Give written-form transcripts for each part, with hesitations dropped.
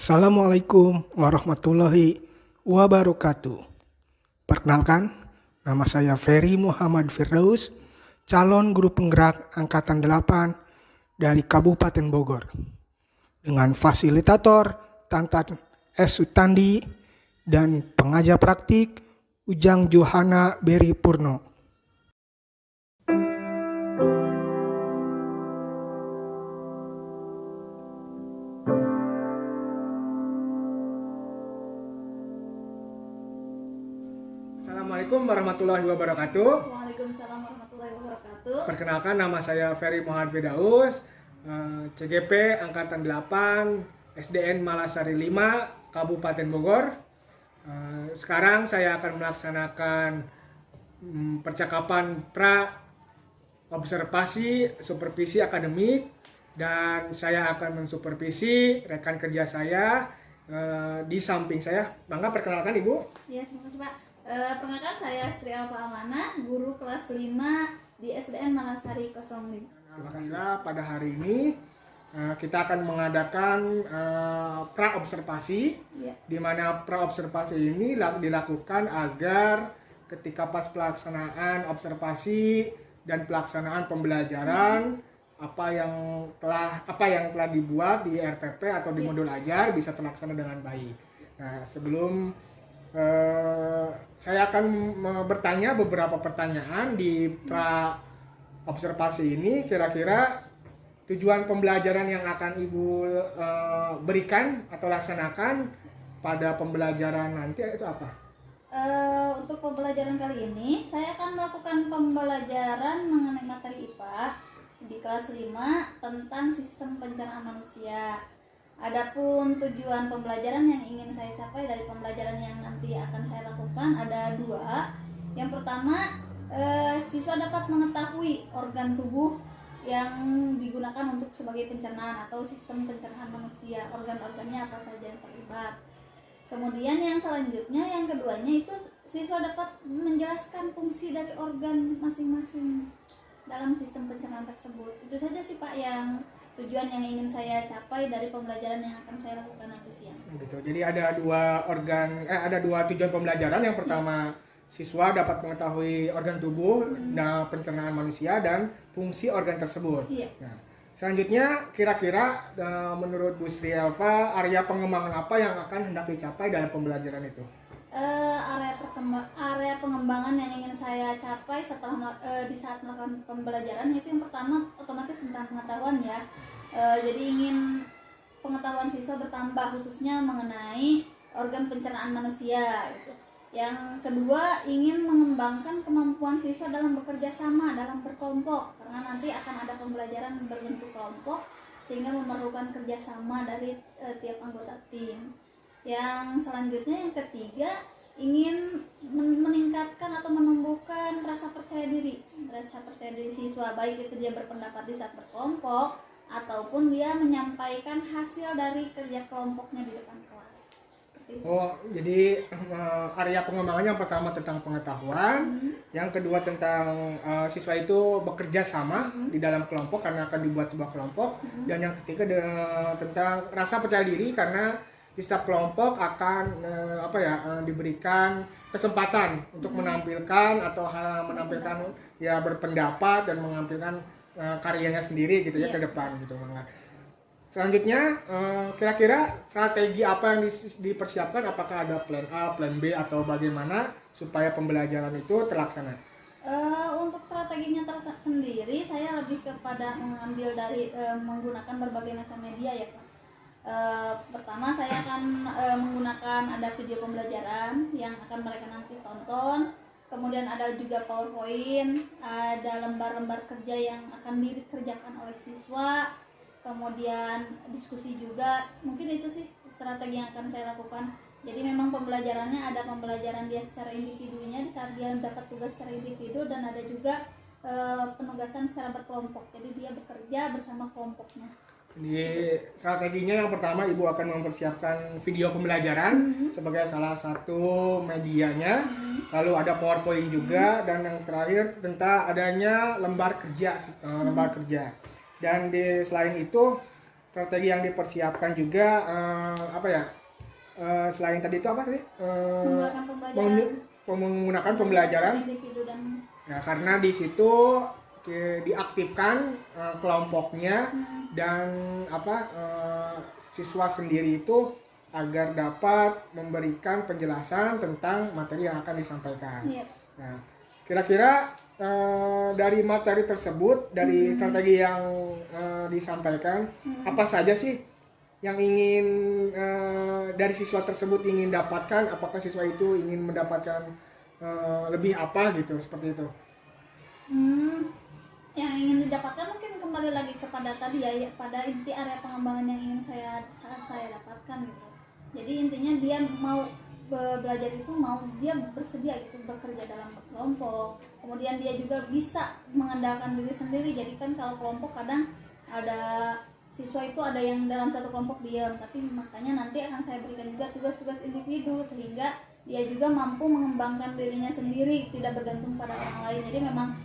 Assalamualaikum warahmatullahi wabarakatuh. Perkenalkan, nama saya Ferry Muhammad Firdaus, calon guru penggerak Angkatan 8 dari Kabupaten Bogor. Dengan fasilitator Tantan S. Sutandi dan pengajar praktik Ujang Johana Beri Purno. Assalamualaikum warahmatullahi wabarakatuh. Waalaikumsalam warahmatullahi wabarakatuh. Perkenalkan, nama saya Ferry Muhammad Firdaus, CGP Angkatan 8, SDN Malasari 5, Kabupaten Bogor. Sekarang saya akan melaksanakan percakapan pra-observasi supervisi akademik, dan saya akan mensupervisi rekan kerja saya di samping saya. Bangga, perkenalkan Ibu. Ya, terima kasih Pak. Perkenalkan, saya Sri Alfa Amanah, guru kelas 5 di SDN Malasari 05. Terima kasih. Pada hari ini kita akan mengadakan pra-observasi, di mana pra-observasi ini dilakukan agar ketika pas pelaksanaan observasi dan pelaksanaan pembelajaran apa yang telah dibuat di RPP atau di modul ajar bisa terlaksana dengan baik. Nah, sebelum saya akan bertanya beberapa pertanyaan di pra observasi ini. Kira-kira tujuan pembelajaran yang akan Ibu berikan atau laksanakan pada pembelajaran nanti itu apa? Untuk pembelajaran kali ini, saya akan melakukan pembelajaran mengenai materi IPA di kelas 5 tentang sistem pencernaan manusia. Adapun tujuan pembelajaran yang ingin saya capai dari pembelajaran yang nanti akan saya lakukan ada dua. Yang pertama, siswa dapat mengetahui organ tubuh yang digunakan untuk sebagai pencernaan atau sistem pencernaan manusia, organ-organnya apa saja yang terlibat. Kemudian yang selanjutnya, yang keduanya itu siswa dapat menjelaskan fungsi dari organ masing-masing dalam sistem pencernaan tersebut. Itu saja sih Pak yang tujuan yang ingin saya capai dari pembelajaran yang akan saya lakukan nanti siang. Gitu. Jadi ada dua tujuan pembelajaran. Yang pertama, siswa dapat mengetahui organ tubuh dan pencernaan manusia dan fungsi organ tersebut. Iya. Nah, selanjutnya, kira-kira menurut Bu Sri Alfa, area pengembangan apa yang akan hendak dicapai dalam pembelajaran itu? Area pengembangan yang ingin saya capai setelah di saat melakukan pembelajaran itu yang pertama otomatis tentang pengetahuan ya. Jadi ingin pengetahuan siswa bertambah khususnya mengenai organ pencernaan manusia gitu. Yang kedua, ingin mengembangkan kemampuan siswa dalam bekerja sama, dalam berkelompok, karena nanti akan ada pembelajaran berbentuk kelompok sehingga memerlukan kerjasama dari tiap anggota tim. Yang selanjutnya, yang ketiga, ingin meningkatkan atau menumbuhkan rasa percaya diri siswa, baik itu dia berpendapat di saat berkelompok ataupun dia menyampaikan hasil dari kerja kelompoknya di depan kelas. Oh, jadi area pengembangannya yang pertama tentang pengetahuan, yang kedua tentang siswa itu bekerja sama di dalam kelompok karena akan dibuat sebuah kelompok, dan yang ketiga tentang rasa percaya diri karena di setiap kelompok akan diberikan kesempatan untuk menampilkan atau menampilkan ya berpendapat dan menampilkan karyanya sendiri gitu ya ke depan gitu. Selanjutnya, kira-kira strategi apa yang dipersiapkan? Apakah ada plan A, plan B atau bagaimana supaya pembelajaran itu terlaksana? Untuk strateginya tersendiri, saya lebih kepada mengambil dari menggunakan berbagai macam media ya Pak. Pertama, saya akan menggunakan ada video pembelajaran yang akan mereka nanti tonton. Kemudian ada juga PowerPoint, ada lembar-lembar kerja yang akan dikerjakan oleh siswa. Kemudian diskusi juga. Mungkin itu sih strategi yang akan saya lakukan. Jadi memang pembelajarannya ada pembelajaran dia secara individunya di saat dia dapat tugas secara individu, dan ada juga penugasan secara berkelompok. Jadi dia bekerja bersama kelompoknya. Jadi strateginya yang pertama, Ibu akan mempersiapkan video pembelajaran sebagai salah satu medianya, lalu ada PowerPoint juga, dan yang terakhir tentang adanya lembar kerja. Dan selain itu strategi yang dipersiapkan juga apa ya? Selain tadi itu apa tadi? Menggunakan pembelajaran. Menggunakan pembelajaran. Individu dan Ya, karena di situ diaktifkan kelompoknya dan siswa sendiri itu agar dapat memberikan penjelasan tentang materi yang akan disampaikan. Iya. Nah, kira-kira dari materi tersebut, dari strategi yang disampaikan, apa saja sih yang ingin dari siswa tersebut ingin dapatkan? Apakah siswa itu ingin mendapatkan lebih apa gitu, seperti itu? Yang ingin didapatkan mungkin kembali lagi kepada tadi ya, pada inti area pengembangan yang ingin saya dapatkan gitu. Jadi intinya dia mau belajar itu, mau dia bersedia gitu bekerja dalam kelompok, kemudian dia juga bisa mengandalkan diri sendiri. Jadi kan kalau kelompok kadang ada siswa itu ada yang dalam satu kelompok diam, tapi makanya nanti akan saya berikan juga tugas-tugas individu sehingga dia juga mampu mengembangkan dirinya sendiri, tidak bergantung pada orang lain. Jadi memang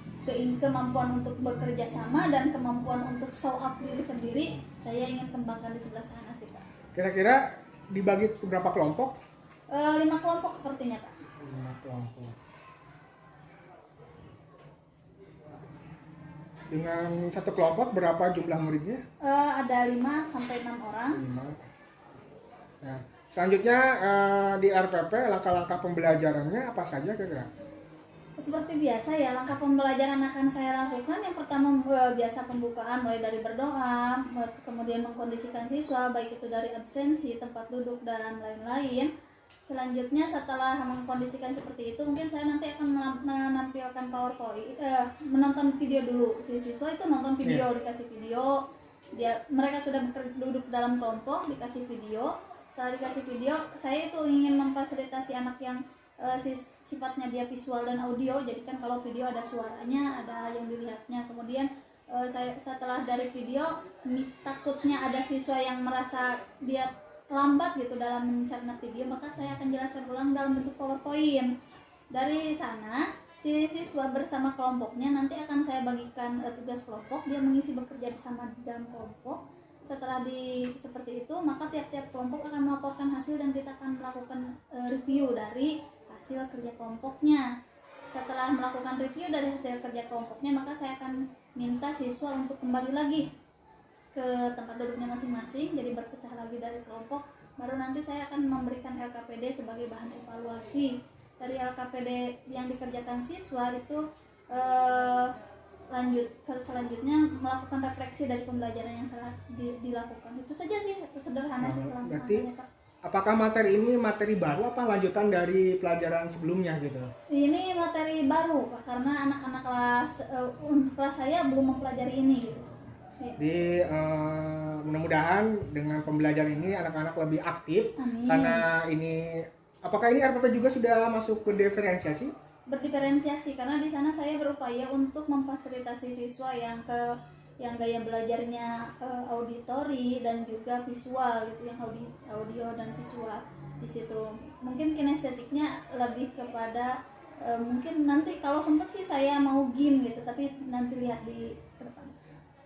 kemampuan untuk bekerja sama dan kemampuan untuk show up diri sendiri saya ingin kembangkan di sebelah sana sih Pak. Kira-kira dibagi berapa kelompok? 5 kelompok sepertinya Pak. 5 kelompok. Dengan satu kelompok berapa jumlah muridnya? Ada 5 sampai 6 orang. 5. Nah, selanjutnya di RPP langkah-langkah pembelajarannya apa saja kira-kira? Seperti biasa ya, langkah pembelajaran akan saya lakukan. Yang pertama biasa pembukaan mulai dari berdoa, kemudian mengkondisikan siswa baik itu dari absensi, tempat duduk dan lain-lain. Selanjutnya setelah mengkondisikan seperti itu, mungkin saya nanti akan menampilkan PowerPoint, menonton video dulu. Si siswa itu nonton video, dikasih video. Mereka sudah duduk dalam kelompok, dikasih video. Setelah dikasih video, saya itu ingin memfasilitasi anak yang sifatnya dia visual dan audio. Jadi kan kalau video ada suaranya, ada yang dilihatnya. Kemudian saya setelah dari video, takutnya ada siswa yang merasa dia lambat gitu dalam mencerna video, maka saya akan jelaskan ulang dalam bentuk PowerPoint. Dari sana si siswa bersama kelompoknya nanti akan saya bagikan tugas kelompok, dia mengisi bekerja bersama di dalam kelompok. Setelah seperti itu, maka tiap-tiap kelompok akan melaporkan hasil dan kita akan melakukan review dari hasil kerja kelompoknya. Setelah melakukan review dari hasil kerja kelompoknya, maka saya akan minta siswa untuk kembali lagi ke tempat duduknya masing-masing, jadi berpecah lagi dari kelompok. Baru nanti saya akan memberikan LKPD sebagai bahan evaluasi. Dari LKPD yang dikerjakan siswa itu selanjutnya melakukan refleksi dari pembelajaran yang salah dilakukan. Itu saja sih, sederhana sih langkahnya Pak. Apakah materi ini materi baru apa lanjutan dari pelajaran sebelumnya gitu? Ini materi baru Pak, karena anak-anak kelas saya belum mempelajari ini gitu. Jadi mudah-mudahan dengan pembelajaran ini anak-anak lebih aktif. Amin. Karena ini, apakah ini RPP juga sudah masuk ke diferensiasi? Berdiferensiasi, karena di sana saya berupaya untuk memfasilitasi siswa yang gaya belajarnya auditori dan juga visual gitu, yang audio dan visual. Di situ mungkin kinestetiknya lebih kepada mungkin nanti kalau sempat sih saya mau game gitu, tapi nanti lihat di ke depan.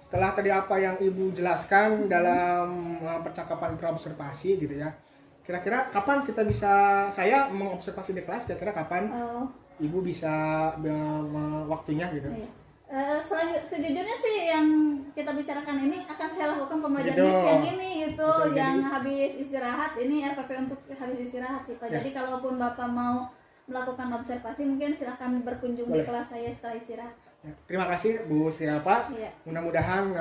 Setelah tadi apa yang Ibu jelaskan dalam percakapan praobservasi gitu ya, kira-kira kapan kita bisa, saya mengobservasi di kelas, kira-kira kapan Ibu bisa waktunya gitu? Iya. Sejujurnya sih yang kita bicarakan ini akan saya lakukan pembelajaran siang ini gitu, yang habis istirahat. Ini RPP untuk habis istirahat sih Pak. Ya. Jadi kalaupun Bapak mau melakukan observasi, mungkin silahkan berkunjung di kelas saya setelah istirahat. Terima kasih Bu Sirapa. Ya. Mudah-mudahan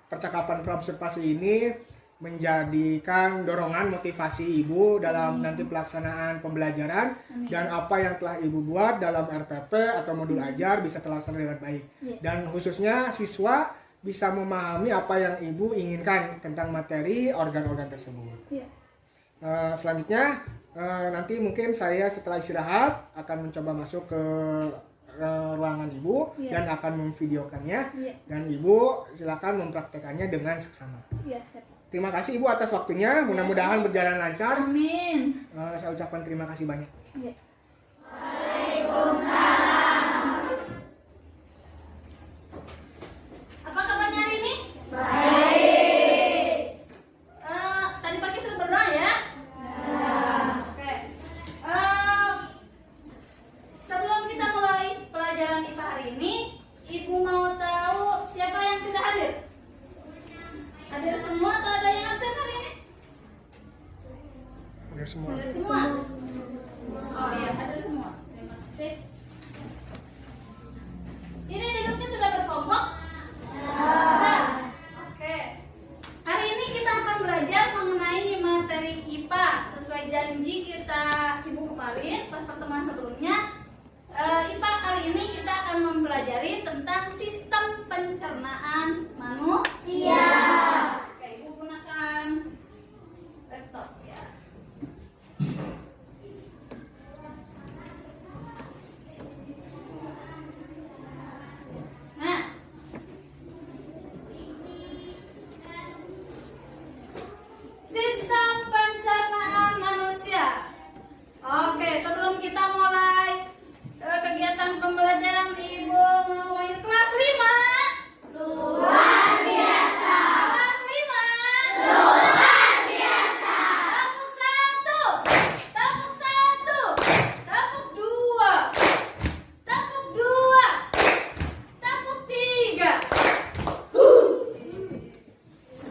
percakapan praobservasi ini menjadikan dorongan motivasi Ibu dalam nanti pelaksanaan pembelajaran. Dan apa yang telah Ibu buat dalam RPP atau modul ajar bisa terlaksana dengan baik. Dan khususnya siswa bisa memahami apa yang Ibu inginkan tentang materi organ-organ tersebut. Selanjutnya nanti mungkin saya setelah istirahat akan mencoba masuk ke ruangan Ibu dan akan memvideokannya, dan Ibu silakan mempraktekannya dengan seksama. Terima kasih Ibu atas waktunya, mudah-mudahan berjalan lancar. Amin. Saya ucapkan terima kasih banyak. Waalaikumsalam. Apa kabarnya hari ini? Baik. semua. Hadir semua. Oh ya, hadir semua. Terima kasih. Ini duduknya sudah berkelompok? Sudah. Oke. Hari ini kita akan belajar mengenai materi IPA sesuai janji kita Ibu kemarin pas pertemuan sebelumnya. IPA kali ini kita akan mempelajari tentang sistem pencernaan manusia. Oke, Ibu gunakan laptop ya. Nah, sistem pencernaan manusia. Oke, sebelum kita mulai kegiatan pembelajaran, Ibu mulai kelas 5. Luar biasa. Kelas 5. Luar biasa. Tepuk 1. Tepuk 1. Tepuk 2. Tepuk 2. Tepuk 3.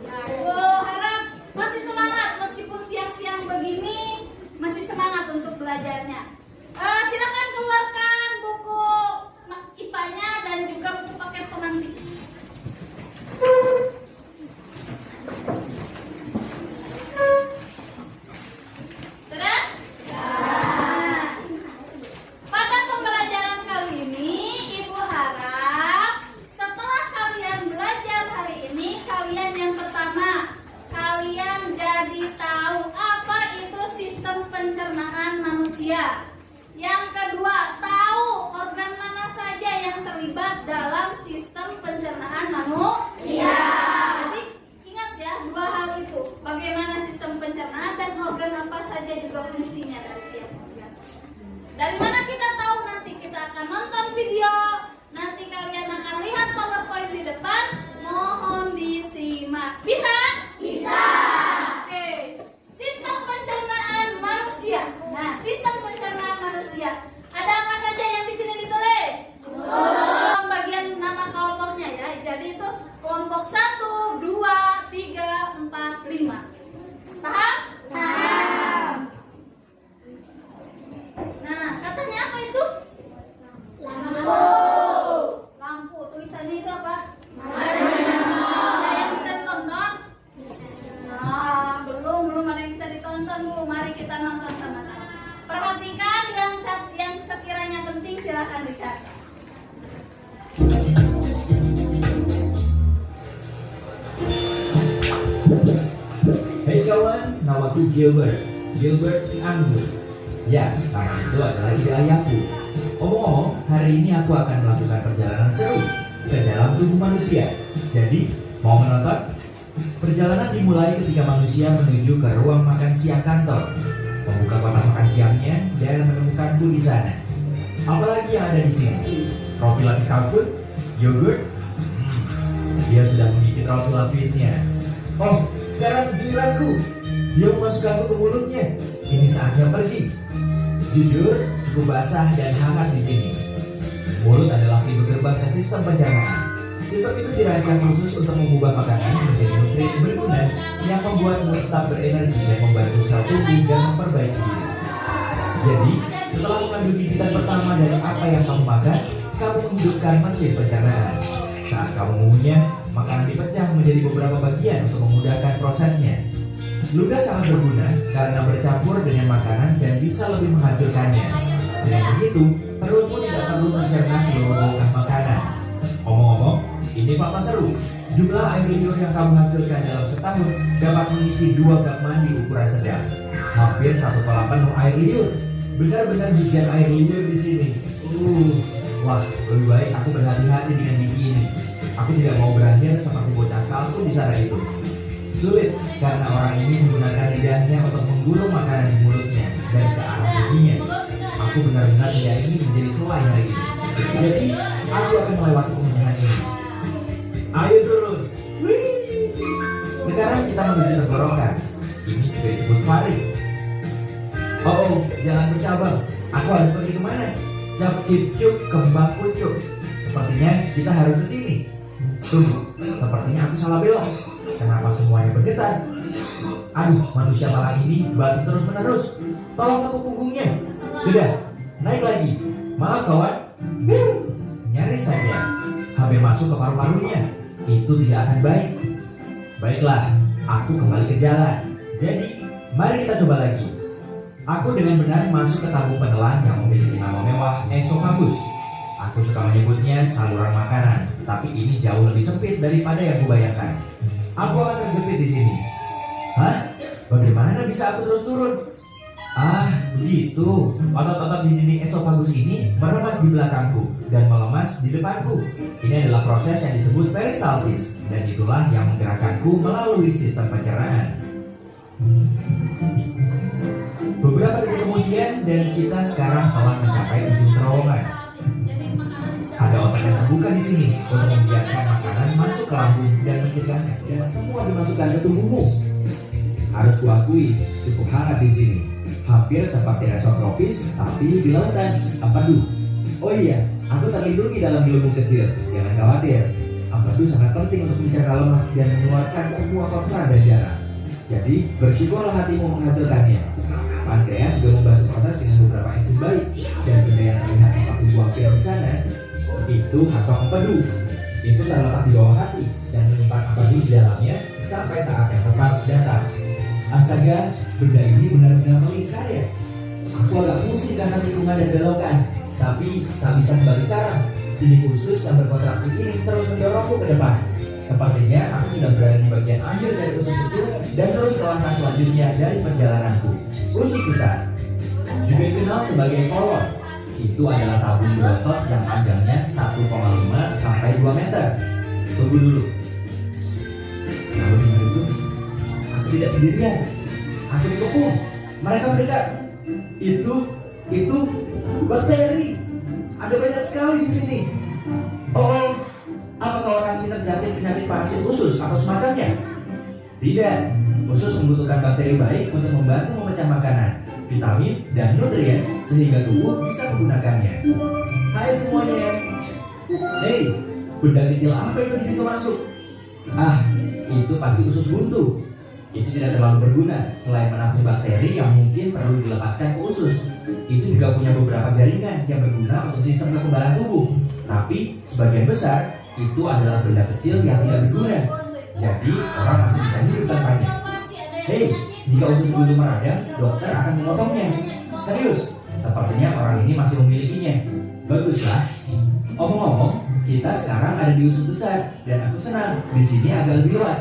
Ya, Ibu harap masih semangat meskipun siang-siang begini, masih semangat untuk belajarnya. Silakan keluarkan buku IPA-nya dan juga buku paket pengantin. Sudah? Nah, pada pembelajaran kali ini, Ibu harap setelah kalian belajar hari ini, kalian yang pertama, kalian jadi tahu apa itu sistem pencernaan manusia. Yang kedua, tahu organ mana saja yang terlibat dalam sistem pencernaan manusia. Jadi ingat ya, dua hal itu. Bagaimana sistem pencernaan dan organ apa saja juga fungsinya dari tiap organ. Dari mana kita tahu? Nanti kita akan nonton video. Nanti kalian akan lihat PowerPoint di depan. Mohon disimak. Bisa? Bisa. Oke. Sistem pencernaan manusia. Nah, sistem pencernaan manusia. Ada apa saja yang di sini ditulis? Bagian nama kelompoknya ya. Jadi itu kelompok 1, 2, 3, 4, 5. Paham? Paham. Nah, katanya apa itu? Lampu. Lampu. Tulisannya itu apa? Ada yang bisa ditonton? Nah, belum ada yang bisa ditonton, Bu. Mari kita nonton sama-sama. Perhatikan yang sekiranya penting, silakan dicatat. Hei kawan, namaku Gilbert si Anggur. Ya, nama itu adalah ide ayahku. Omong-omong, hari ini aku akan melakukan perjalanan seru ke dalam tubuh manusia. Jadi, mau menonton? Perjalanan dimulai ketika manusia menuju ke ruang makan siang kantor, membuka kotak makan siangnya dan menemukanku di sana. Apalagi yang ada di sini? Roti lapis kalkun, yogurt. Dia sudah menggigit roti lapisnya. Oh, sekarang giliranku. Dia memasukkanku ke mulutnya. Ini saatnya pergi. Jujur, cukup basah dan hangat di sini. Mulut adalah pintu gerbang ke sistem pencernaan. Sistem itu dirancang khusus untuk mengubah makanan menjadi nutrien berguna yang membuatmu tetap berenergi dan membantu sel tubuh dan memperbaiki diri. Jadi, setelah mengambil gigitan pertama dari apa yang kamu makan, kamu menghidupkan mesin pencernaan. Saat kamu mengunyah, makanan dipecah menjadi beberapa bagian untuk memudahkan prosesnya. Ludah sangat berguna karena bercampur dengan makanan dan bisa lebih menghancurkannya. Dengan begitu, perutmu tidak perlu mencerna seluruh bongkah makanan. Omong-omong, ini fakta seru. Jumlah air liur yang kamu hasilkan dalam setahun dapat mengisi 2 bak mandi ukuran sedang. Hampir 1 kolam penuh air liur. Benar-benar hujan air liur di sini. Wah, lebih baik aku berhati-hati dengan gigi ini. Aku tidak mau berakhir seperti bocah kalkun di sana itu. Sulit karena orang ini menggunakan lidahnya untuk menggulung makanan di mulutnya dan ke arah giginya. Aku benar-benar tidak ingin menjadi selai hari ini. Jadi, aku akan melewati pemilihan ini. Ayo turun. Sekarang kita menuju tenggorokan. Ini juga disebut faring. Oh, jangan bercabang. Aku harus pergi kemana? Cap cip cup kembang kucuk. Sepertinya kita harus ke sini. Tunggu, sepertinya aku salah belok. Kenapa semuanya bergetar? Aduh, manusia malang ini batuk terus menerus. Tolong tepuk punggungnya. Sudah, naik lagi. Maaf kawan. Nyaris saja. Hampir masuk ke paru-parunya. Itu tidak akan baik. Baiklah, aku kembali ke jalan. Jadi, mari kita coba lagi. Aku dengan benar masuk ke tabung penelan yang memiliki nama mewah esofagus. Aku suka menyebutnya saluran makanan, tapi ini jauh lebih sempit daripada yang kubayangkan. Aku akan terjepit di sini. Hah? Bagaimana bisa aku terus turun? Ah, begitu. Otot-otot di dinding esofagus ini meremas di belakangku dan melemas di depanku. Ini adalah proses yang disebut peristaltis, dan itulah yang menggerakkanku melalui sistem pencernaan. Beberapa detik kemudian dan kita sekarang telah mencapai ujung terowongan. Ada otak yang terbuka di sini untuk membiarkan makanan masuk ke lambung dan mencegahnya dan semua dimasukkan ke tubuhmu. Harus kuakui, cukup hangat di sini. Hampir seperti resort tropis, tapi di lautan. Aduh. Oh iya, aku terlindungi dalam gelembung kecil. Jangan khawatir. Ampadu sangat penting untuk mencerna lemak dan mengeluarkan semua kotoran dan darah. Jadi, bersyukurlah hatimu menghasilkannya. Pankreas juga membantu proses dengan beberapa enzim baik, dan benda yang terlihat seperti buah pil di sana itu kantong empedu. Itu terletak di bawah hati dan menyimpan empedu di dalamnya sampai saat yang tepat datang. Astaga, benda ini benar-benar melingkar ya. Aku agak pusing karena tikungan dan belokan, tapi tak bisa kembali sekarang. Ini khusus yang berkontraksi ini terus mendorongku ke depan. Sepertinya aku sudah berada di bagian akhir dari usus kecil dan terus ke langkah selanjutnya dari perjalananku. Usus besar, juga dikenal sebagai kolon. Itu adalah tabung berotot yang panjangnya 1,5 sampai 2 meter. Tunggu dulu. Kalau dengar itu, aku tidak sendirian. Aku dikepung. Mereka mendekat. Itu bakteri. Ada banyak sekali di sini. Oh, apakah orang ini terjangkit penyakit parasit usus atau semacamnya? Tidak. Usus membutuhkan bakteri baik untuk membantu memecah makanan, vitamin, dan nutrien sehingga tubuh bisa menggunakannya. Hai semuanya. Hei, benda kecil apa itu di pintu masuk? Ah, itu pasti usus buntu. Itu tidak terlalu berguna selain menampung bakteri yang mungkin perlu dilepaskan ke usus. Itu juga punya beberapa jaringan yang berguna untuk sistem kekebalan tubuh. Tapi sebagian besar itu adalah benda kecil yang tidak berguna. Jadi orang masih bisa hidup tanpanya. Hei, jika usus buntu meradang, dokter akan memotongnya. Serius, sepertinya orang ini masih memilikinya. Baguslah. Omong-omong, kita sekarang ada di usus besar dan aku senang. Di sini agak lebih luas.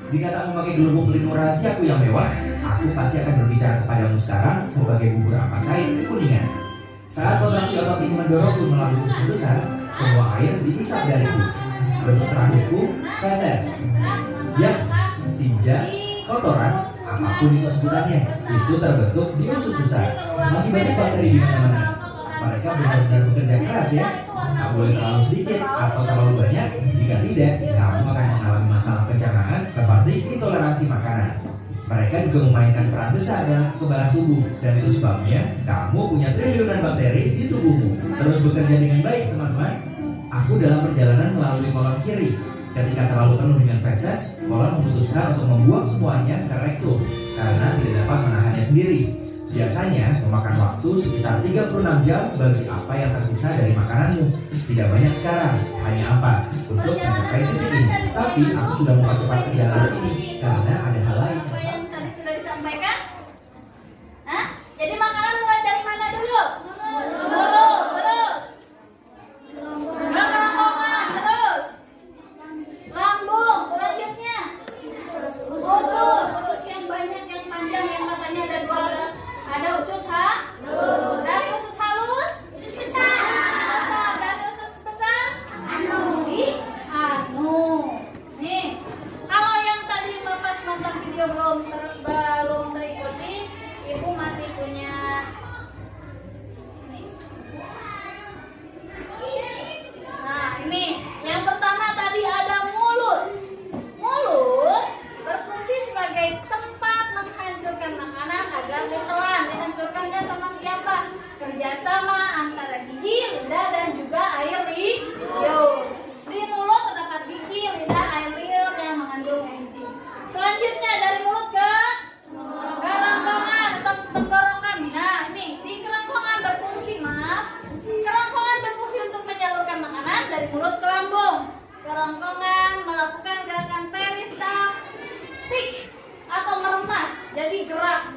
Jika tak memakai gelembung pelindung rahasiaku yang mewah, aku pasti akan berbicara kepadamu sekarang sebagai bubur ampas air kekuningan. Saat kontraksi otot ini mendorongku melalui usus besar, semua air dihisap dariku. Bentuk terakhirku, feses. Ya, tinja, kotoran, apapun itu sebutannya, itu terbentuk di usus besar. Masih banyak bakteri di mana-mana. Mereka benar-benar bekerja keras ya. Tak boleh terlalu sedikit atau terlalu banyak. Jika tidak, kamu akan mengalami masalah pencernaan seperti intoleransi makanan. Mereka juga memainkan peran besar dalam kekebalan tubuh, dan itu sebabnya kamu punya triliunan bakteri di tubuhmu. Terus bekerja dengan baik teman-teman. Aku dalam perjalanan melalui kolon kiri. Ketika terlalu penuh dengan feses, kolon memutuskan untuk membuang semuanya ke rektum karena tidak dapat menahannya sendiri. Biasanya memakan waktu sekitar 36 jam bagi apa yang tersisa dari makananmu. Tidak banyak sekarang, hanya ampas untuk mencapai titik ini. Tapi aku sudah mempercepat perjalanan ini karena ada hal lain yang tadi sudah disampaikan. Hah? Jadi makanan mulai dari mana dulu? Dulu, terus kerongkongan, terus lambung, selanjutnya usus yang banyak, yang panjang, yang katanya ada 12. Ada usus dari usus halus, usus besar, dari usus besar, di anu. Nih, kalau yang tadi Bapak nonton video belum terikuti, Ibu masih punya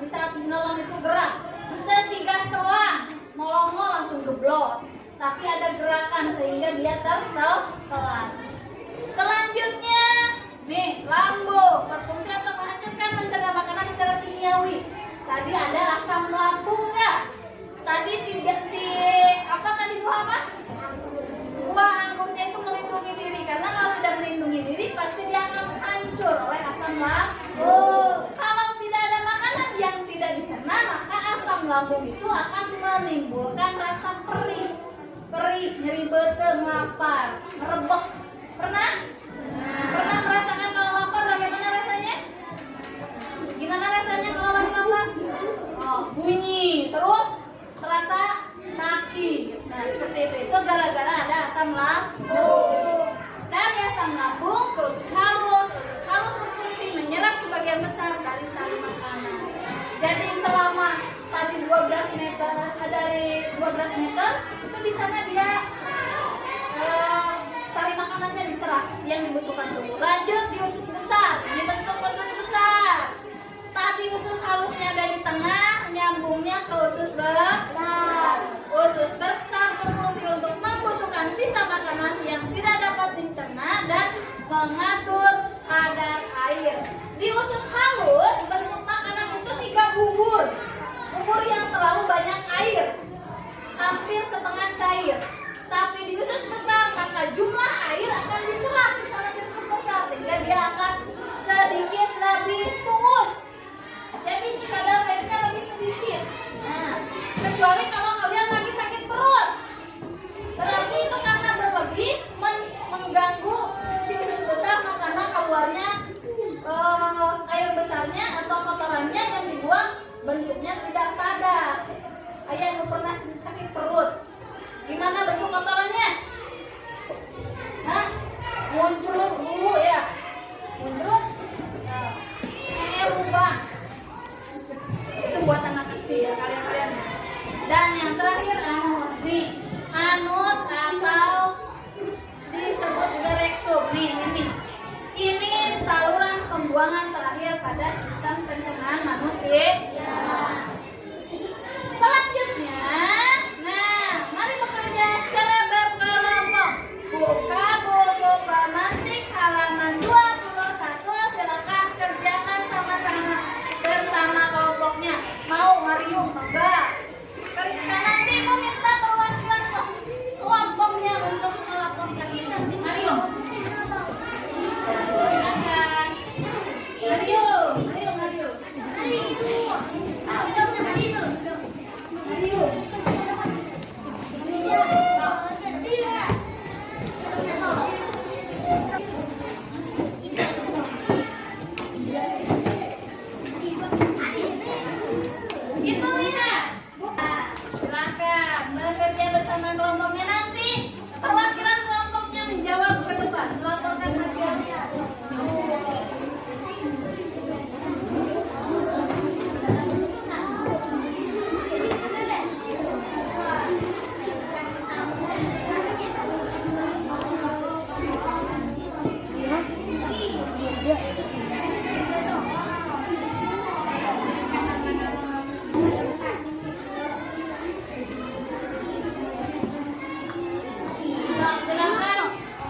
saat menolong itu gerak. Entah siga selang, melongo langsung geblos. Tapi ada gerakan sehingga dia tertelan. Selanjutnya, nih lambo berfungsi untuk menghancurkan mencegah makanan secara kimiawi. Tadi ada asam lambung ya. Tadi apa tadi buah apa? Buah anggurnya itu melindungi diri, karena kalau tidak melindungi diri pasti dia akan hancur oleh asam lambung. Kalau tidak ada makanan yang tidak dicerna, maka asam lambung itu akan menimbulkan rasa perih, nyeri bete, lapar, merebek. Pernah merasakan kalau lapar bagaimana rasanya? Gimana rasanya kalau lagi lapar? Oh, bunyi, terus terasa sakit. Nah, seperti itu gara-gara ada asam lambung. Dari asam lambung ke usus halus. Usus halus berfungsi menyerap sebagian besar dari sari makanan. Jadi selama tadi 12 meter, dari 12 meter itu di sana dia sari makanannya diserap yang dibutuhkan tubuh. Lanjut di usus besar. Ini bentuk usus besar. Tadi usus halusnya ada di tengah, nyambungnya ke usus besar. Usus besar berfungsi untuk membusukkan sisa makanan yang tidak dapat dicerna dan mengatur kadar air. Di usus halus, bentuk makanan itu siga bubur yang terlalu banyak air, hampir setengah cair. Tapi di usus besar, maka jumlah air akan diserap di sana di usus besar, sehingga dia akan sedikit lebih tungus. Jadi kadar airnya lebih sedikit. Nah, kecuali kalau kalian lagi sakit perut, berarti itu karena berlebih mengganggu si usus besar, karena keluarnya air besarnya atau kotorannya yang dibuang bentuknya tidak padat. Ayah yang pernah sakit perut, gimana bentuk kotorannya? Hah? Muncul dulu ya, muncul, rubah. Itu buat anak kecil ya kalian. Dan yang terakhir anus nih, anus atau disebut juga rektum nih. Ini saluran pembuangan terakhir pada sistem pencernaan manusia. Selanjutnya, nah, mari bekerja secara berkelompok. Buka buku pemantik halaman 21. Silakan kerjakan sama-sama bersama kelompoknya. Mau Marium? Enggak. Nanti mau minta perwakilan kelompoknya untuk melaporkan ini. Marium. Itu ya. Silakan bekerja bersama kelompoknya, nanti perwakilan kelompoknya menjawab ke depan, melaporkan hasilnya.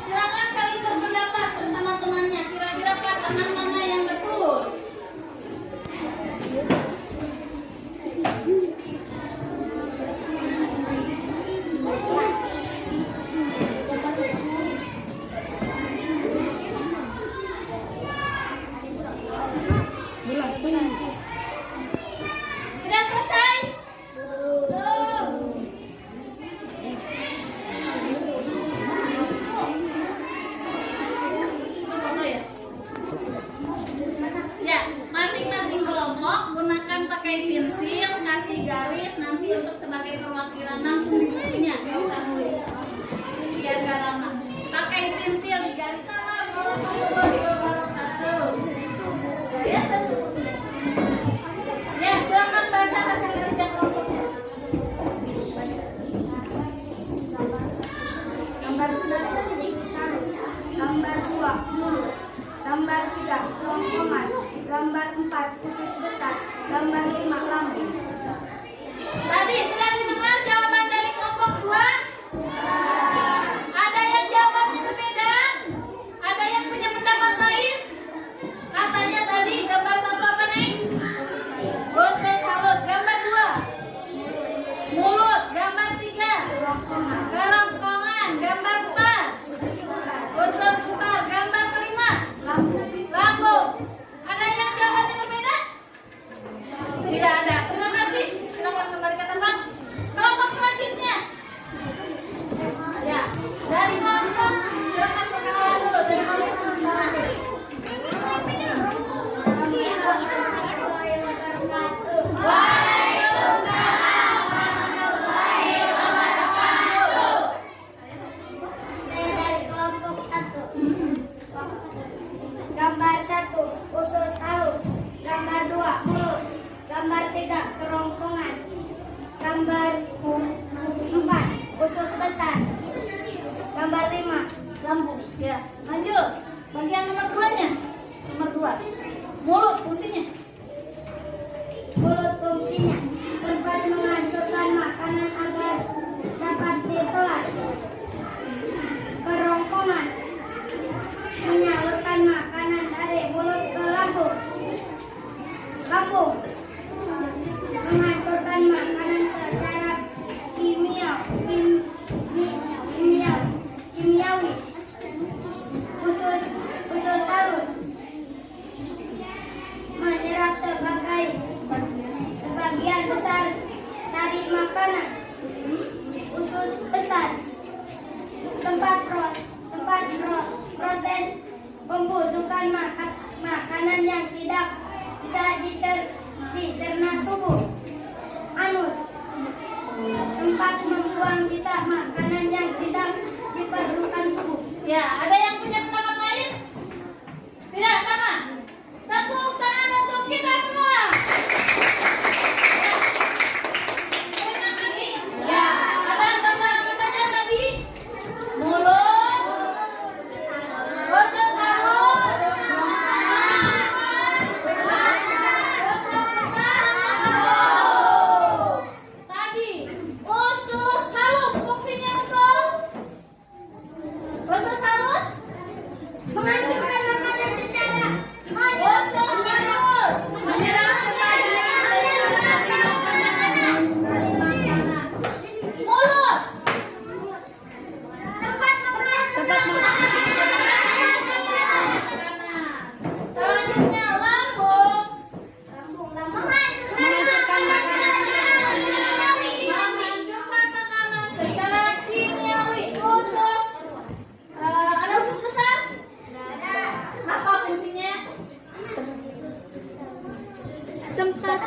Silakan saling berpendapat bersama temannya. Kira-kira pasangan mana yang betul? Sudah selesai? Ya, masing-masing kelompok gunakan pakai pensil, kasih garis nanti untuk sebagai perwakilan, langsung punya, nggak usah nulis biar nggak lama. Pakai pensil di garis sama ya, silakan baca hasil kerja kelompoknya. Gambar 1, gambar 2 mulut, gambar 3 kerongkongan, gambar 4 usus besar, gambar 5 kedua, mulut fungsinya. Mulut fungsinya tempat menghancurkan makanan agar dapat ditelan. Kerongkongan menyalurkan makanan dari mulut ke lambung. Lambung menghancurkan makanan secara kimiawi. Usus halus menyerap sebagian besar dari makanan. Usus besar tempat proses pembusukan makanan yang tidak bisa dicerna tubuh. Anus tempat membuang sisa makanan yang tidak diperlukan tubuh. Ya, ada yang punya pendapat lain? Tidak sama. Tepuk tangan untuk kita semua. Terima kasih. Ya, ada gambar apa saja tadi? Mulut, usus halus, usus besar. Tadi usus halus fungsinya untuk usus halus Menghancurkan makanan secara usus halus menyerap sebagian besar dari makanan. Mulut tempat selanjutnya lambung menghancurkan menghancurkan makanan secara kimiawi. Usus ada usus besar? Apa fungsinya? tempat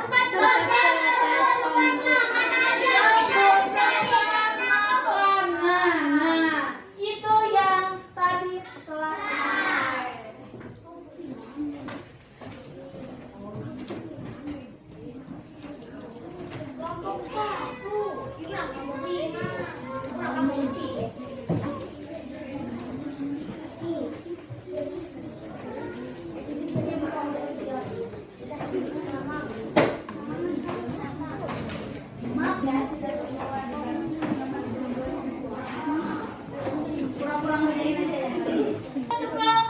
Nah, itu yang tadi telah maaf ya, tidak sesuai dengan kurang-kurang ngerjain aja ya. Cukup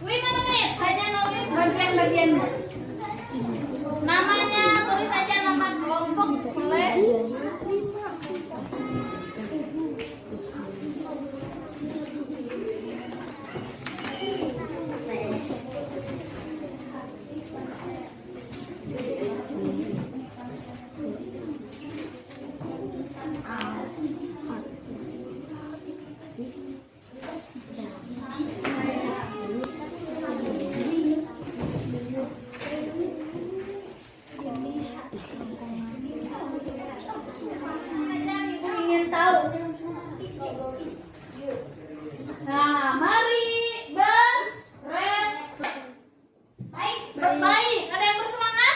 5 menit hanya nulis bagian-bagiannya. Namanya tulis saja nama kelompok boleh. Ingin tahu? Nah, mari baik. Ada yang bersemangat?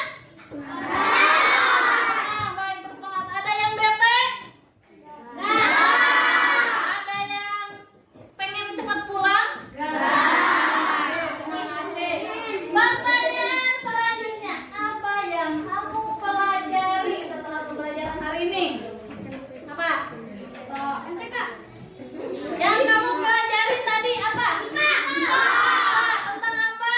Nah, baik bersemangat. Ada yang bete? Ada yang pengen cepat pulang? Terima kasih. Pertanyaan selanjutnya, apa yang kamu pelajari setelah pembelajaran hari ini? Apa? Yang kamu pelajari tadi apa? Tentang apa?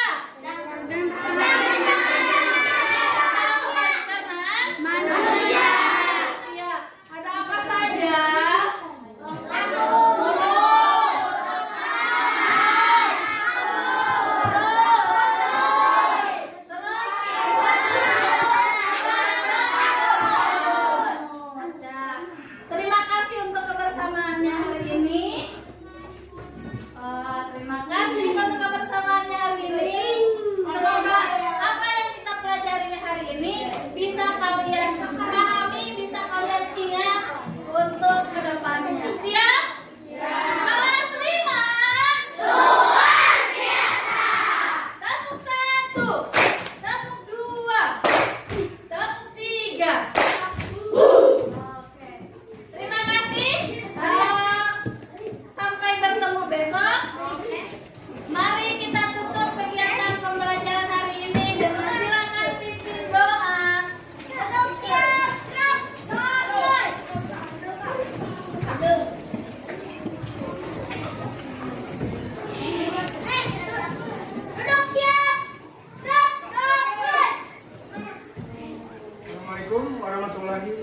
Pencernaan manusia. Ada apa saja?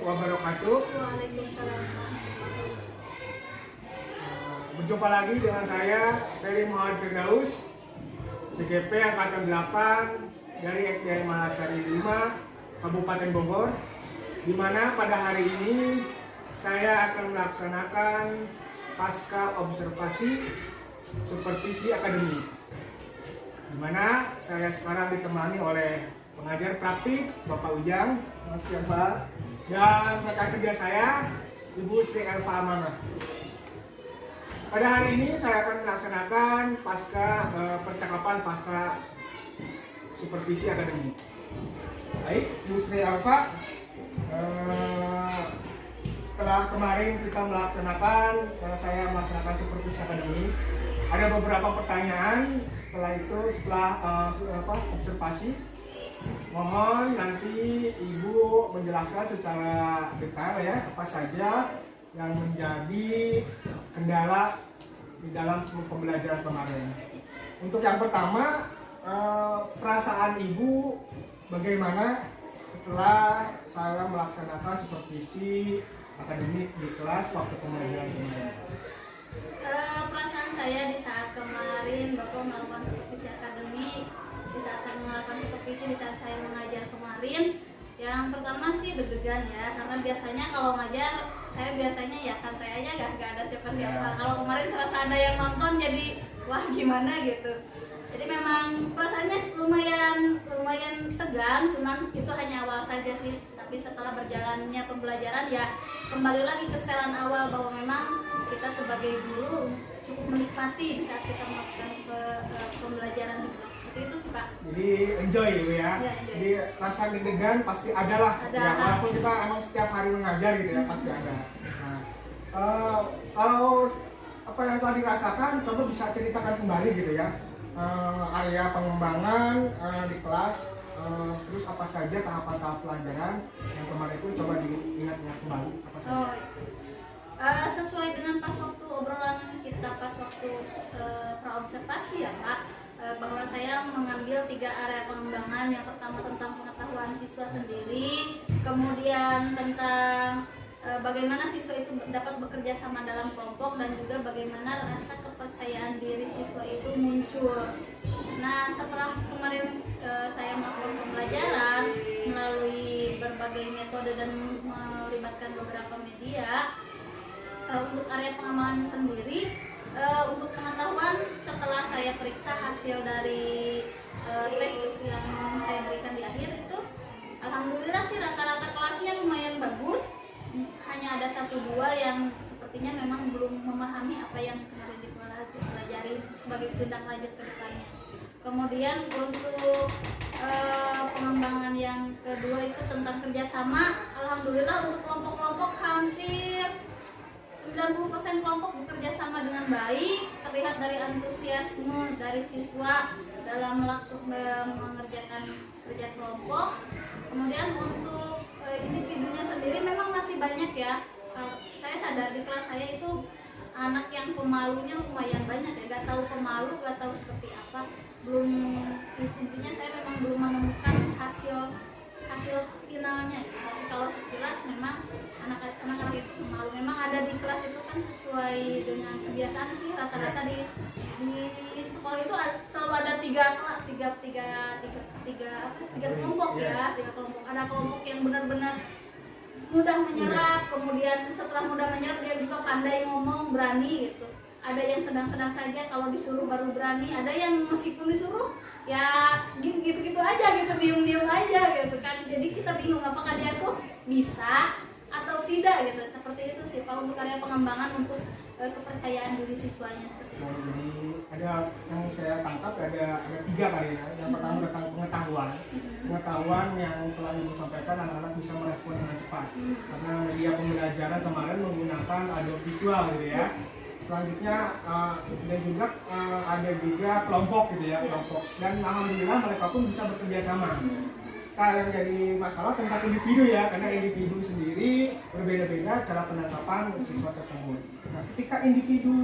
wabarakatuh. Waalaikumsalam. Berjumpa lagi dengan saya Ferry Muhammad Firdaus, CGP Angkatan 8 dari SDN Malasari 5, Kabupaten Bogor, di mana pada hari ini saya akan melaksanakan pasca observasi supervisi akademik, di mana saya sekarang ditemani oleh pengajar praktik Bapak Ujang, Pak, dan rekan kerja saya Ibu Sri Elva Amanah. Pada hari ini saya akan melaksanakan percakapan pasca supervisi akademik. Baik, Ibu Sri Elva, setelah kemarin kita saya melaksanakan supervisi akademik, ada beberapa pertanyaan. Setelah observasi, mohon nanti Ibu menjelaskan secara detail ya apa saja yang menjadi kendala di dalam pembelajaran kemarin. Untuk yang pertama, perasaan Ibu bagaimana setelah saya melaksanakan supervisi akademik di kelas waktu pembelajaran kemarin? Perasaan saya di saat kemarin Bapak melakukan supervisi akademik, di saat saya melakukan supervisi, di saat saya mengajar kemarin, yang pertama sih deg-degan ya, karena biasanya kalau ngajar saya biasanya ya santai aja, gak ada siapa-siapa. Kalau kemarin serasa ada yang nonton, jadi wah gimana gitu. Jadi memang perasaannya lumayan tegang, cuman itu hanya awal saja sih. Tapi setelah berjalannya pembelajaran ya kembali lagi ke setelan awal bahwa memang kita sebagai guru cukup menikmati di saat kita melakukan pembelajaran di kelas. Seperti itu sih Pak. Jadi enjoy gitu ya. Ya, enjoy. Jadi rasa deg-degan pasti ada lah. Walaupun kita emang setiap hari mengajar gitu ya, pasti ada. Nah, kalau apa yang telah dirasakan, coba bisa ceritakan kembali gitu ya. Area pengembangan di kelas, terus apa saja tahap-tahap pelajaran yang kemarin itu coba diingat-ingat kembali apa saja. Sesuai dengan pas waktu obrolan kita pas waktu praobservasi ya Pak, bahwa saya mengambil 3 area pengembangan. Yang pertama tentang pengetahuan siswa sendiri, kemudian tentang bagaimana siswa itu dapat bekerja sama dalam kelompok, dan juga bagaimana rasa kepercayaan diri siswa itu muncul. Nah, setelah kemarin saya melakukan pembelajaran melalui berbagai metode dan melibatkan beberapa media, untuk area pengembangan sendiri, untuk pengetahuan setelah saya periksa hasil dari tes yang saya berikan di akhir itu, alhamdulillah sih rata-rata kelasnya lumayan bagus. Hanya ada 1-2 yang sepertinya memang belum memahami apa yang kemarin dipelajari sebagai tindak lanjut ke depannya. Kemudian untuk pengembangan yang kedua itu tentang kerjasama, alhamdulillah untuk kelompok-kelompok hampir 90% kelompok bekerja sama dengan baik, terlihat dari antusiasme dari siswa dalam mengerjakan kerja kelompok. Kemudian untuk individunya sendiri memang masih banyak ya. Saya sadar di kelas saya itu anak yang pemalunya lumayan banyak ya, gak tahu pemalu, gak tahu seperti apa. Intinya saya memang belum menemukan hasil finalnya gitu. Tapi kalau sekilas memang anak-anak itu pemalu. Memang ada di kelas itu kan sesuai dengan kebiasaan sih, rata-rata di sekolah itu selalu ada 3 kelompok ya, 3 kelompok. Ada kelompok yang benar-benar mudah menyerap, kemudian setelah mudah menyerap dia juga pandai ngomong, berani gitu. Ada yang sedang-sedang saja, kalau disuruh baru berani. Ada yang meskipun disuruh ya gitu-gitu aja gitu, diem-diem aja gitu kan. Jadi kita bingung apakah dia tuh bisa atau tidak gitu. Seperti itu sih Pak untuk area pengembangan untuk kepercayaan diri siswanya seperti itu. Jadi ada yang saya tangkap ada 3 kali ya. Yang pertama tentang pengetahuan yang telah Ibu sampaikan, anak-anak bisa merespon dengan cepat karena media pembelajaran kemarin menggunakan audio visual gitu ya. Selanjutnya dan juga ada juga kelompok gitu ya, kelompok, dan alhamdulillah mereka pun bisa bekerja sama. Nah, yang jadi masalah tentang individu ya, karena individu sendiri berbeda-beda cara penangkapan siswa tersebut. Nah, ketika individu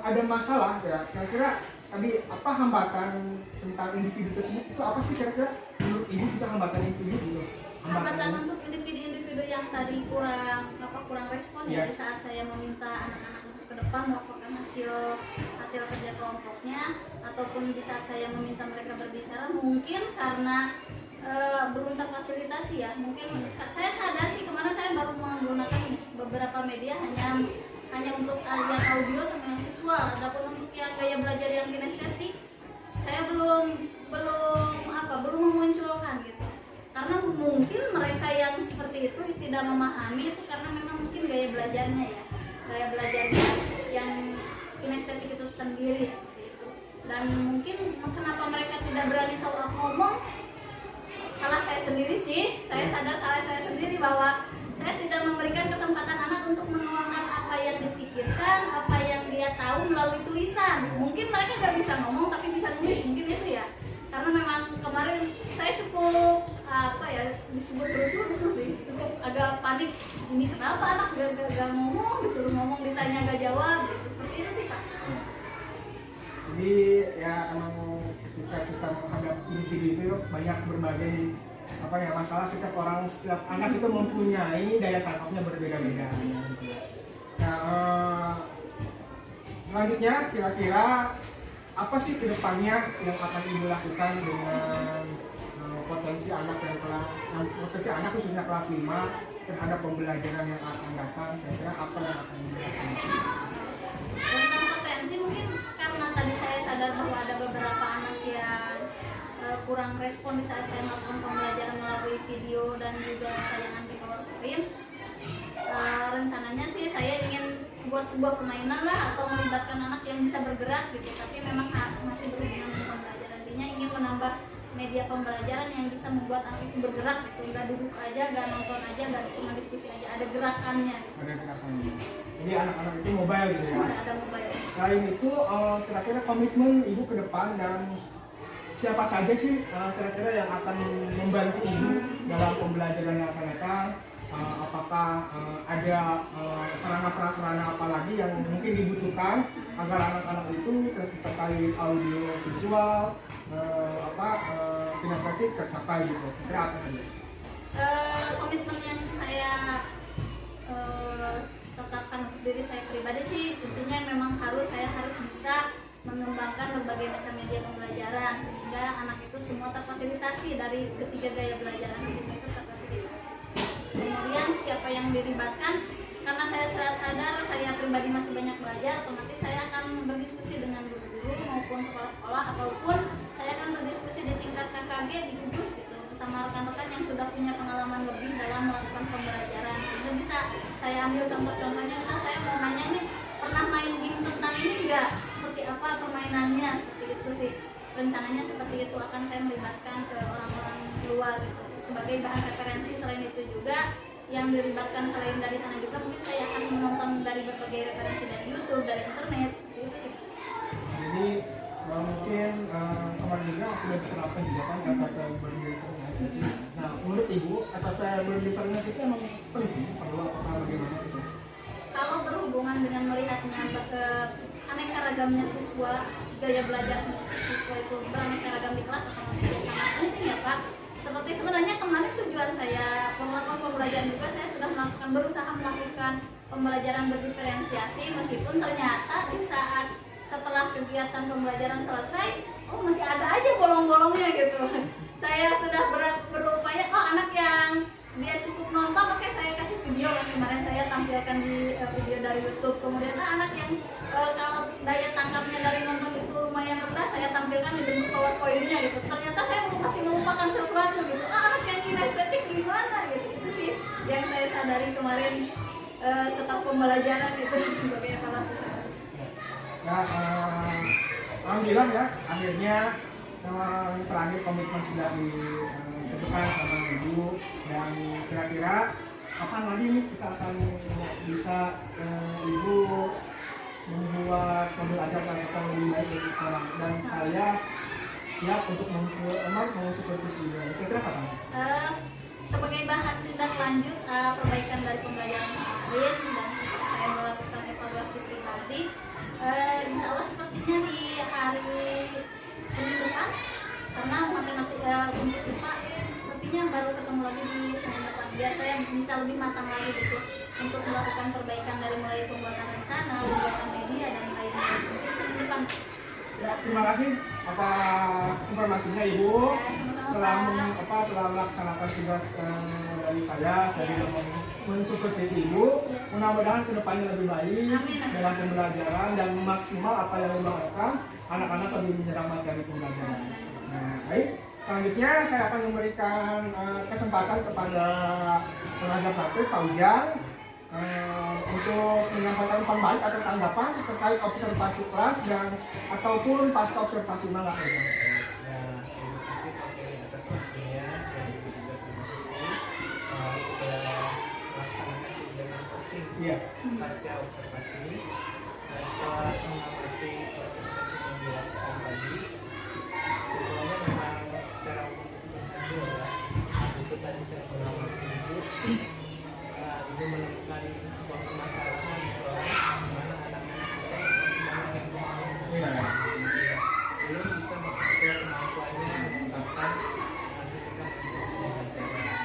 ada masalah ya, kira-kira tadi apa hambatan tentang individu tersebut itu apa sih kira-kira menurut Ibu juga hambatan individu gitu? hambatan untuk individu-individu yang tadi kurang respon ya Iya. di saat saya meminta anak-anak untuk ke depan melakukan hasil kerja kelompoknya, ataupun di saat saya meminta mereka berbicara, mungkin karena belum terfasilitasi ya. Mungkin saya sadar sih, kemarin saya baru menggunakan beberapa media hanya untuk yang audio sama yang visual. Adapun untuk yang gaya belajar yang kinestetik, saya belum memunculkan gitu. Karena mungkin mereka yang seperti itu tidak memahami itu karena memang mungkin gaya belajarnya yang kinestetik itu sendiri seperti itu. Dan mungkin kenapa mereka tidak berani soal ngomong, salah saya sendiri sih. Saya sadar salah saya sendiri bahwa saya tidak memberikan kesempatan anak untuk menuangkan apa yang dipikirkan, apa yang dia tahu melalui tulisan. Mungkin mereka nggak bisa ngomong tapi bisa nulis, mungkin itu ya. Karena memang kemarin saya cukup disebut rusuh sih, cukup agak panik. Ini kenapa anak gak ngomong, disuruh ngomong ditanya gak jawab, gitu. Seperti itu sih Pak. Jadi ya emang ketika kita menghadap individu itu banyak berbagai masalah. Setiap anak itu mempunyai daya tangkapnya berbeda-beda gitu ya. Nah, selanjutnya kira-kira apa sih kedepannya yang akan Ibu lakukan dengan potensi anak khususnya kelas 5 terhadap pembelajaran yang akan datang? Kira-kira apa yang akan Ibu lakukan? Tentang potensi, mungkin karena tadi saya sadar bahwa ada beberapa anak yang kurang respon di saat saya melakukan pembelajaran melalui video dan juga tayangan di PowerPoint. Rencananya sih saya ingin buat sebuah permainan lah atau melibatkan anak yang bisa bergerak gitu, tapi memang masih berhubungan dengan pembelajaran. Intinya ingin menambah media pembelajaran yang bisa membuat anak itu bergerak gitu, nggak duduk aja, nggak nonton aja, nggak cuma diskusi aja, ada gerakannya gitu. Ada gerakannya. Jadi anak-anak itu mobile gitu ya. Ada mobile. Selain itu kira-kira komitmen Ibu ke depan dan siapa saja sih kira-kira yang akan membantu Ibu dalam pembelajaran yang akan datang? Apakah ada sarana prasarana apa lagi yang mungkin dibutuhkan agar anak-anak itu terkait audio visual kinestetik tercapai gitu? Kira apa saja? Komitmen yang saya tetapkan untuk diri saya pribadi sih, intinya memang saya harus bisa mengembangkan berbagai macam media pembelajaran sehingga anak itu semua terfasilitasi dari ketiga gaya belajar itu terfasilitasi. Kemudian siapa yang dilibatkan, karena saya sadar saya pribadi masih banyak belajar, otomatis saya akan berdiskusi dengan guru-guru maupun kepala sekolah, ataupun saya akan berdiskusi di tingkat KKG di gugus gitu bersama rekan-rekan yang sudah punya pengalaman lebih dalam melakukan pembelajaran. Sehingga bisa saya ambil contoh-contohnya, misal saya mau nanya nih, pernah main game tentang ini enggak? Seperti apa permainannya? Seperti itu sih. Rencananya seperti itu, akan saya melibatkan ke orang-orang luar gitu sebagai bahan referensi. Selain itu juga yang dilibatkan selain dari sana juga mungkin saya akan menonton dari berbagai referensi dari YouTube, dari internet, seperti itu sih. Jadi mungkin kemarin juga sudah diterapkan juga kan kata berdiferensiasi. Nah, menurut Ibu kata berdiferensiasi itu emang penting, perlu apa bagaimana itu? Kalau berhubungan dengan melihatnya ke aneka ragamnya siswa, gaya belajar siswa itu beraneka ragam di kelas, otomatis ya sangat penting ya Pak. Seperti sebenarnya kemarin tujuan saya melakukan pembelajaran juga, saya sudah berusaha melakukan pembelajaran berdiferensiasi, meskipun ternyata di saat setelah kegiatan pembelajaran selesai, masih ada aja bolong-bolongnya gitu. Saya sudah berupaya, anak yang dia cukup nonton, oke saya kasih video yang kemarin saya tampilkan di video dari YouTube. Kemudian anak yang kalau daya tangkapnya dari nonton itu lumayan rendah, saya tampilkan di bentuk PowerPoint-nya gitu. Ternyata saya masih melupakan sesuatu gitu. Anak yang kinestetik gimana gitu. Itu sih yang saya sadari kemarin setelah pembelajaran itu sebagai evaluasi saya. Nah, alhamdulillah ya, akhirnya terakhir komitmen sudah ditentukan sama Ibu, dan kira-kira kapan lagi nih kita akan bisa Ibu membuat pembelajaran yang lebih baik dari sekarang, dan saya siap untuk mensupervisi Ibu. Kira-kira kapan? Sebagai bahan tindak lanjut perbaikan dari pembelajaran kemarin, dan saya melakukan evaluasi pribadi, insya Allah sepertinya di hari Senin depan, karena matematika untuk IPA sepertinya baru ketemu lagi di Senin depan biar saya bisa lebih matang lagi gitu untuk melakukan perbaikan dari mulai pembuatan rencana, pembuatan media dan lain-lain. Mungkin Senin depan. Ya, terima kasih atas informasinya Ibu. Telah melaksanakan tugas dari saya juga mensupervisi Ibu. Mudah-mudahan kedepannya lebih baik dalam pembelajaran dan maksimal apa yang dilakukan anak-anak lebih menyerap materi pembelajaran. Nah, baik. Selanjutnya saya akan memberikan kesempatan kepada tenaga praktik Pak Ujang untuk menyampaikan umpan balik atau tanggapan terkait observasi kelas dan ataupun pasca observasi malam. Terima kasih Pak Ferry atas waktunya dan juga terima kasih sudah melaksanakan kegiatan coaching pasca observasi. Setelah mengamati proses coaching yang dilakukan tadi, sebenarnya memang secara umum berhasil ya. Itu tadi saya mengamati Ibu menemukan sebuah permasalahan di kelas di mana anak-anak kita masih banyak yang belum bisa mengeksplor kemampuannya mengembangkan ketika mengikuti pelajaran.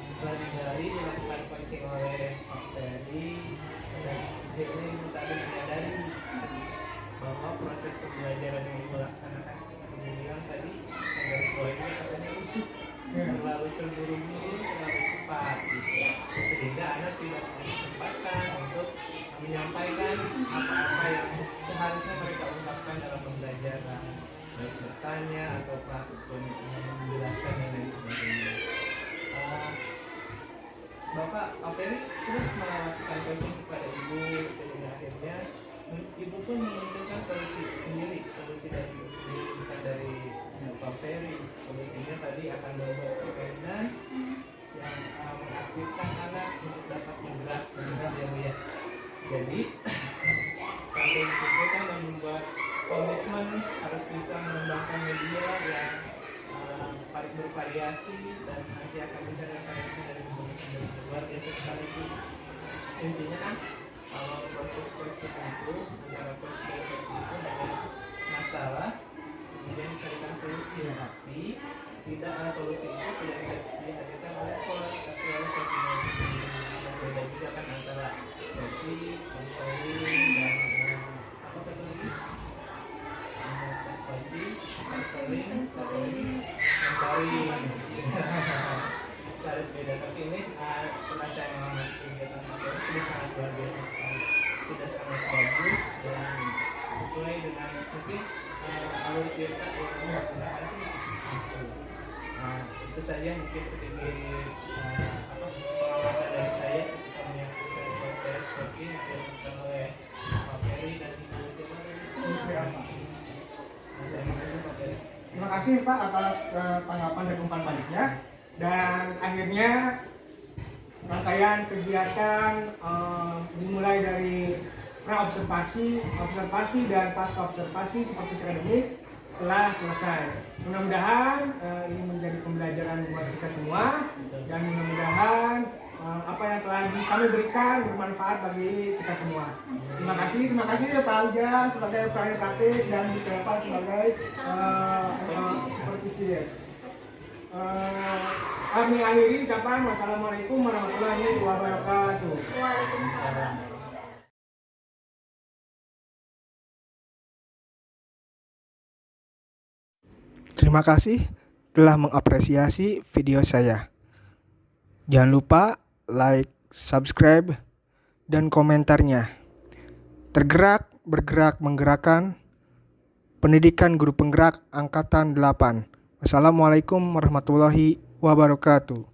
Setelah digali dilakukan coaching oleh Pak Ferry dan akhirnya Ibu tadi menyadari bahwa proses pembelajaran yang Ibu laksanakan seperti bilang tadi agar semuanya katanya usuk terlalu terburu-buru, terlalu cepat gitu. Sehingga anak tidak disempatkan untuk menyampaikan apa-apa yang seharusnya mereka ungkapkan dalam pembelajaran, baik bertanya ataupun menjelaskan dan lain sebagainya. Bapak Ferry terus melakukan coaching kepada Ibu sehingga akhirnya Ibu pun menemukan solusi sendiri, solusi dari Ibu sendiri bukan dari Pak Ferry. Solusinya tadi akan membuat permainan yang mengaktifkan anak untuk dapat bergerak ya. Jadi sampai disitu kan membuat komitmen harus bisa mengembangkan media yang bervariasi dan nanti akan mencari variasi dari berbagai luar biasa sekali itu. Intinya kan kalau proses coaching itu antara coach dan coach itu ada masalah kemudian dicarikan solusi, tapi tidak ada solusi itu tidak dihadirkan oleh coach tapi oleh coaching itu sendiri. Dan beda juga kan antara coaching, konseling dan apa satu lagi? Coaching, konseling, satu lagi mentoring. Harus beda, tapi ini setelah saya mengamati kegiatan materi sudah sangat luar biasa, sudah sangat bagus dan sesuai dengan mungkin alur cerita yang menggunakan itu langsung. Itu saja mungkin sedikit pengalaman dari saya ketika menyaksikan proses coaching yang dilakukan oleh Pak Ferry dan Ibu Sri. Terima kasih Pak Ferry. Terima kasih Pak atas tanggapan dan umpan baliknya. Dan akhirnya rangkaian kegiatan dimulai dari pra-observasi, observasi dan pasca observasi seperti akademik telah selesai. Mudah-mudahan ini menjadi pembelajaran buat kita semua dan mudah-mudahan apa yang telah kami berikan bermanfaat bagi kita semua. Terima kasih Pak Ujang sebagai penanya praktik dan Bu Stefa sebagai supervisor. Kami akhiri ucapan wassalamualaikum warahmatullahi wabarakatuh. Waalaikumsalam. Terima kasih telah mengapresiasi video saya. Jangan lupa like, subscribe, dan komentarnya. Tergerak, bergerak, menggerakkan. Pendidikan Guru Penggerak Angkatan 8. Wassalamualaikum warahmatullahi wabarakatuh.